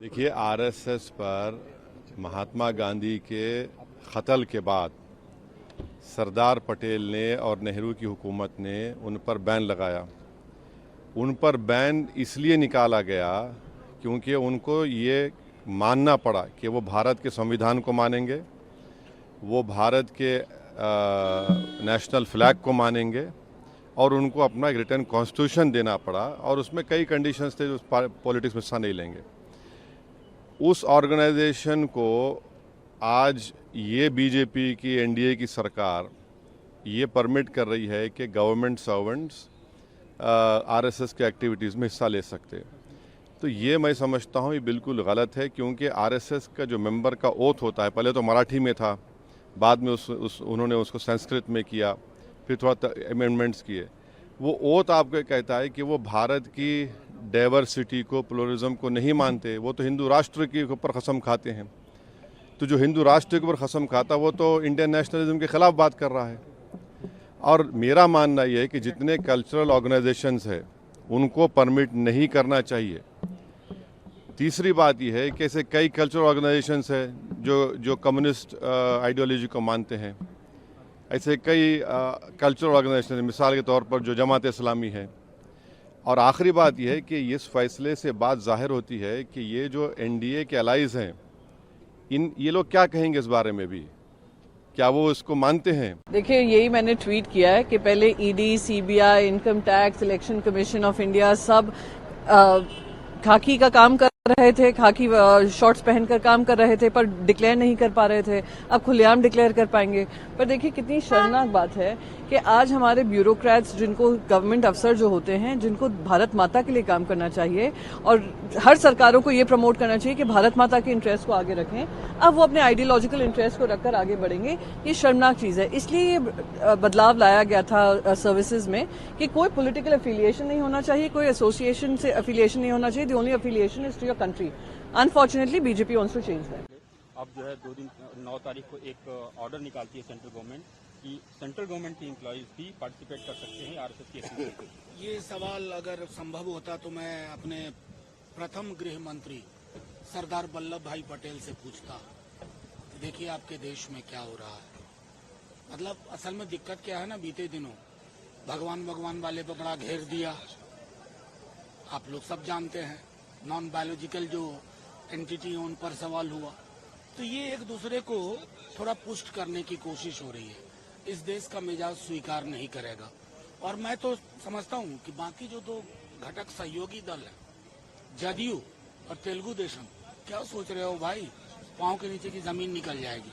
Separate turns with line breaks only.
देखिए, आरएसएस पर महात्मा गांधी के कत्ल के बाद सरदार पटेल ने और नेहरू की हुकूमत ने उन पर बैन लगाया। उन पर बैन इसलिए निकाला गया क्योंकि उनको ये मानना पड़ा कि वो भारत के संविधान को मानेंगे, वो भारत के नेशनल फ्लैग को मानेंगे और उनको अपना एक रिटर्न कॉन्स्टिट्यूशन देना पड़ा और उसमें कई कंडीशंस थे जो पॉलिटिक्स में हिस्सा नहीं लेंगे। उस ऑर्गेनाइजेशन को आज ये बीजेपी की एनडीए की सरकार ये परमिट कर रही है कि गवर्नमेंट सर्वेंट्स आरएसएस के एक्टिविटीज़ में हिस्सा ले सकते। तो ये मैं समझता हूँ ये बिल्कुल गलत है, क्योंकि आरएसएस का जो मेंबर का ओथ होता है, पहले तो मराठी में था, बाद में उन्होंने उसको संस्कृत में किया, फिर थोड़ा अमेंडमेंट्स किए। वो ओथ आपको कहता है कि वो भारत की डाइवर्सिटी को, प्लुरलिज्म को नहीं मानते। वो तो हिंदू राष्ट्र के ऊपर कसम खाते हैं। तो जो हिंदू राष्ट्र के ऊपर कसम खाता वो तो इंडियन नेशनलिज्म के खिलाफ बात कर रहा है। और मेरा मानना यह है कि जितने कल्चरल ऑर्गेनाइजेशंस है उनको परमिट नहीं करना चाहिए। तीसरी बात यह है कि ऐसे कई कल्चरल ऑर्गेनाइजेशंस है जो कम्युनिस्ट आइडियोलॉजी को मानते हैं। ऐसे कई कल्चरल ऑर्गेनाइजेशन, मिसाल के तौर पर जो जमात इस्लामी है। और आखिरी बात यह है कि इस फैसले से बात जाहिर होती है कि ये जो एनडीए के अलाइज हैं, ये लोग क्या कहेंगे इस बारे में भी, क्या वो इसको मानते हैं?
देखिए, यही मैंने ट्वीट किया है कि पहले ED, CBI, income tax, election commission of India सब खाकी का काम कर रहे थे, खाकी शॉर्ट्स पहनकर काम कर रहे थे, पर डिक्लेयर नहीं कर पा रहे थे। अब खुलेआम डिक्लेयर कर पाएंगे। पर देखिए कितनी शर्मनाक बात है कि आज हमारे ब्यूरोक्रेट्स, जिनको गवर्नमेंट अफसर जो होते हैं, जिनको भारत माता के लिए काम करना चाहिए और हर सरकारों को ये प्रमोट करना चाहिए कि भारत माता के इंटरेस्ट को आगे रखें, अब वो अपने आइडियोलॉजिकल इंटरेस्ट को रखकर आगे बढ़ेंगे। ये शर्मनाक चीज है। इसलिए ये बदलाव लाया गया था सर्विसेज में कि कोई पॉलिटिकल एफिलिएशन नहीं होना चाहिए, कोई एसोसिएशन से एफिलिएशन नहीं होना चाहिए। The only affiliation is to your country. Unfortunately BJP wants to change that.
अब जो है 9 तारीख को एक ऑर्डर निकालती है सेंट्रल गवर्नमेंट कि सेंट्रल गवर्नमेंट के एम्प्लॉइज भी पार्टिसिपेट कर सकते हैं आरएसएस की एक्टिविटी में।
ये सवाल अगर संभव होता तो मैं अपने प्रथम गृह मंत्री सरदार वल्लभ भाई पटेल से पूछता। देखिए आपके देश में क्या हो रहा है। मतलब असल में दिक्कत क्या है ना, बीते दिनों भगवान वाले पे बड़ा घेर दिया। आप लोग सब जानते हैं, नॉन बायोलॉजिकल जो एंटिटी उन पर सवाल हुआ। तो ये एक दूसरे को थोड़ा पुष्ट करने की कोशिश हो रही है। इस देश का मिजाज स्वीकार नहीं करेगा। और मैं तो समझता हूँ कि बाकी जो दो घटक सहयोगी दल है, जदयू और तेलुगु देशम, क्या सोच रहे हो भाई, पांव के नीचे की जमीन निकल जाएगी।